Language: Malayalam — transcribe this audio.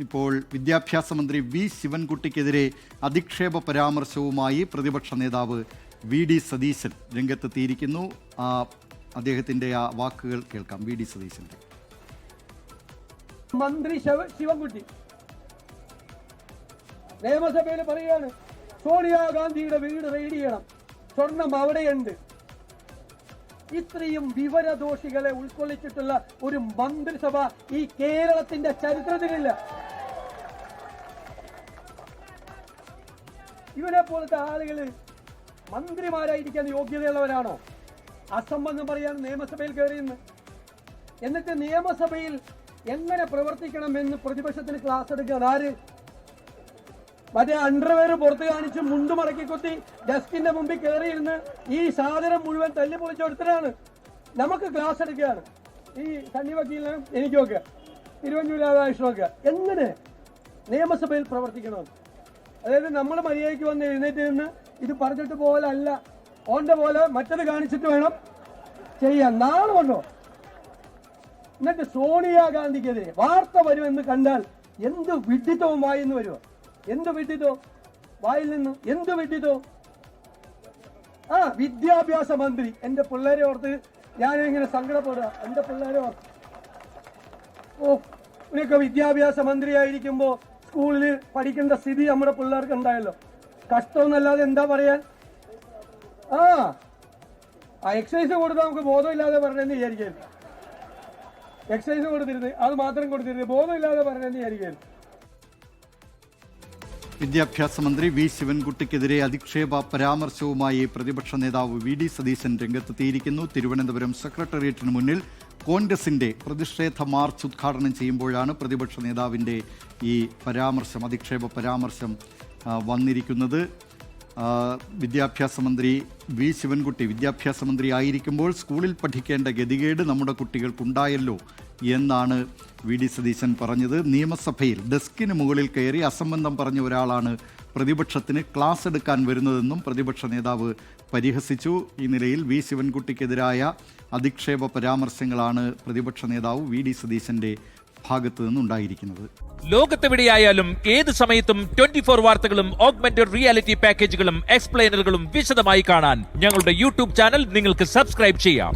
ഇപ്പോൾ വിദ്യാഭ്യാസ മന്ത്രി വി ശിവൻകുട്ടിക്കെതിരെ അധിക്ഷേപ പരാമർശവുമായി പ്രതിപക്ഷ നേതാവ് വി ഡി സതീശൻ രംഗത്തെത്തിയിരിക്കുന്നു. അദ്ദേഹത്തിന്റെ ആ വാക്കുകൾ കേൾക്കാം. വി ഡി സതീശന്റെ. മന്ത്രി ശിവൻകുട്ടി നിയമസഭയിൽ പറയുകയാണ്, സോണിയാഗാന്ധിയുടെ വീട് റെയ്ഡ് ചെയ്യണം, സ്വർണം അവിടെയുണ്ട്. ഇത്രയും വിവരദോഷികളെ ഉൾക്കൊള്ളിച്ചിട്ടുള്ള ഒരു മന്ത്രിസഭ ഈ കേരളത്തിന്റെ ചരിത്രത്തിലില്ല. ഇവരെ പോലത്തെ ആളുകൾ മന്ത്രിമാരായിരിക്കാൻ യോഗ്യതയുള്ളവരാണോ? അസംബന്ധം പറയാൻ നിയമസഭയിൽ കയറിയെന്ന്, എന്നിട്ട് നിയമസഭയിൽ എങ്ങനെ പ്രവർത്തിക്കണമെന്ന് പ്രതിപക്ഷത്തിന് ക്ലാസ് എടുക്കുക ആര്? മറ്റേ അണ്ടർവെയർ പുറത്ത് കാണിച്ച് മുണ്ടു മടക്കി കൊത്തി ഡെസ്കിന്റെ മുമ്പിൽ കയറിയിരുന്ന് ഈ സാധനം മുഴുവൻ തല്ലി പൊളിച്ചെടുത്തതാണ്. നമുക്ക് ക്ലാസ് എടുക്കുകയാണ് ഈ സണ്ണി വക്കീലിനും എനിക്കൊക്കെ തിരുവഞ്ചൂർ രാധാകൃഷ്ണനൊക്കെ എങ്ങനെ നിയമസഭയിൽ പ്രവർത്തിക്കണമെന്ന്. അതായത് നമ്മൾ മര്യാദയ്ക്ക് വന്ന് എഴുന്നേറ്റ് നിന്ന് ഇത് പറഞ്ഞിട്ട് പോലല്ല, ഓന്റെ പോലെ മറ്റത് കാണിച്ചിട്ട് വേണം ചെയ്യാൻ. നാളെ വന്നോ. എന്നിട്ട് സോണിയാഗാന്ധിക്കെതിരെ വാർത്ത വരുമെന്ന് കണ്ടാൽ എന്ത് വിഡിത്തവും വായിന്ന് വരുമോ? എന്ത് വിഡിത്തോ വായിൽ നിന്ന്? എന്ത് വിഡിത്തോ? വിദ്യാഭ്യാസ മന്ത്രി. എന്റെ പിള്ളേരെ ഓർത്ത് ഞാനിങ്ങനെ സങ്കടപ്പെടുക. എന്റെ പിള്ളേരെ ഓർത്ത് ഇവനൊക്കെ വിദ്യാഭ്യാസ മന്ത്രി ആയിരിക്കുമ്പോ സ്കൂളിൽ പഠിക്കേണ്ട സ്ഥിതി നമ്മുടെ പിള്ളേർക്ക് ഉണ്ടായല്ലോ. കഷ്ടമെന്നല്ലാതെ എന്താ പറയാൻ? എക്സസൈസ് കൊടുത്താൽ നമുക്ക് ബോധമില്ലാതെ പറഞ്ഞെന്ന് വിചാരിക്കരുത്. എക്സസൈസ് കൊടുത്തിരുന്നത് അത് മാത്രം കൊടുത്തിരുന്നത് ബോധമില്ലാതെ പറഞ്ഞെന്ന് വിചാരിക്കരുത്. വിദ്യാഭ്യാസ മന്ത്രി വി ശിവൻകുട്ടിക്കെതിരെ അധിക്ഷേപ പരാമർശവുമായി പ്രതിപക്ഷ നേതാവ് വി ഡി സതീശൻ രംഗത്തെത്തിയിരിക്കുന്നു. തിരുവനന്തപുരം സെക്രട്ടേറിയറ്റിന് മുന്നിൽ കോൺഗ്രസിന്റെ പ്രതിഷേധ മാർച്ച് ഉദ്ഘാടനം ചെയ്യുമ്പോഴാണ് പ്രതിപക്ഷ നേതാവിന്റെ ഈ പരാമർശം, അധിക്ഷേപ പരാമർശം വന്നിരിക്കുന്നത്. വിദ്യാഭ്യാസ മന്ത്രി വി ശിവൻകുട്ടി വിദ്യാഭ്യാസ മന്ത്രി ആയിരിക്കുമ്പോൾ സ്കൂളിൽ പഠിക്കേണ്ട ഗതികേട് നമ്മുടെ കുട്ടികൾക്കുണ്ടായല്ലോ എന്നാണ് വി ഡി സതീശൻ പറഞ്ഞത്. നിയമസഭയിൽ ഡെസ്കിന് മുകളിൽ കയറി അസംബന്ധം പറഞ്ഞ ഒരാളാണ് പ്രതിപക്ഷത്തിന് ക്ലാസ് എടുക്കാൻ വരുന്നതെന്നും പ്രതിപക്ഷ നേതാവ് പരിഹസിച്ചു. ഈ നിലയിൽ വി ശിവൻകുട്ടിക്കെതിരായ അധിക്ഷേപ പരാമർശങ്ങളാണ് പ്രതിപക്ഷ നേതാവ് വി ഡി സതീശന്റെ ഭാഗത്തു നിന്നുണ്ടായിരിക്കുന്നത്. ലോകത്തെവിടെയായാലും ഏത് സമയത്തും 24 വാർത്തകളും ഓഗ്മെന്റഡ് റിയാലിറ്റി പാക്കേജുകളും എക്സ്പ്ലെയിനറുകളും വിശദമായി കാണാൻ ഞങ്ങളുടെ യൂട്യൂബ് ചാനൽ നിങ്ങൾക്ക് സബ്സ്ക്രൈബ് ചെയ്യാം.